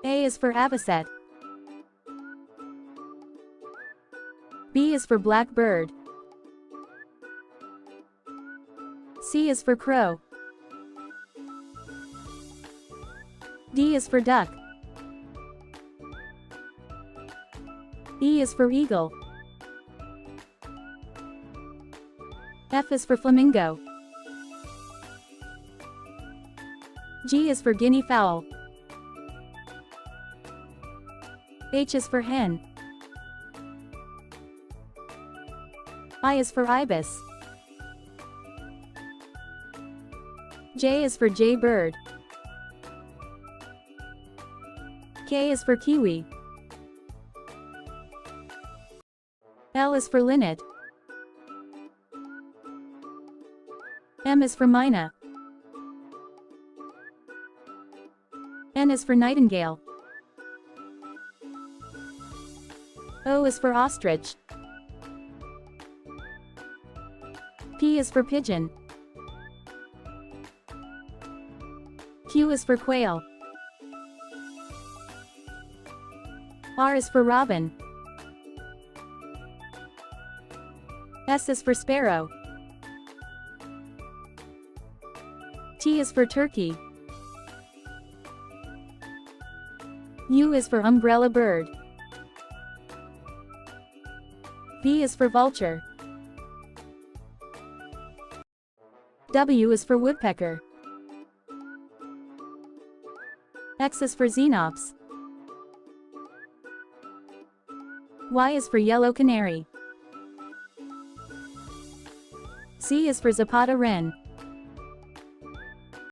A is for avocet. B is for blackbird. C is for crow. D is for duck. E is for eagle. F is for flamingo. G is for guinea fowl. H is for hen. I is for ibis. J is for jaybird. K is for kiwi. L is for linnet. M is for myna. N is for nightingale. O is for ostrich. P is for pigeon. Q is for quail. R is for robin. S is for sparrow. T is for turkey. U is for umbrella bird. V is for vulture. W is for woodpecker. X is for xenops. Y is for yellow canary. Z is for zapata wren.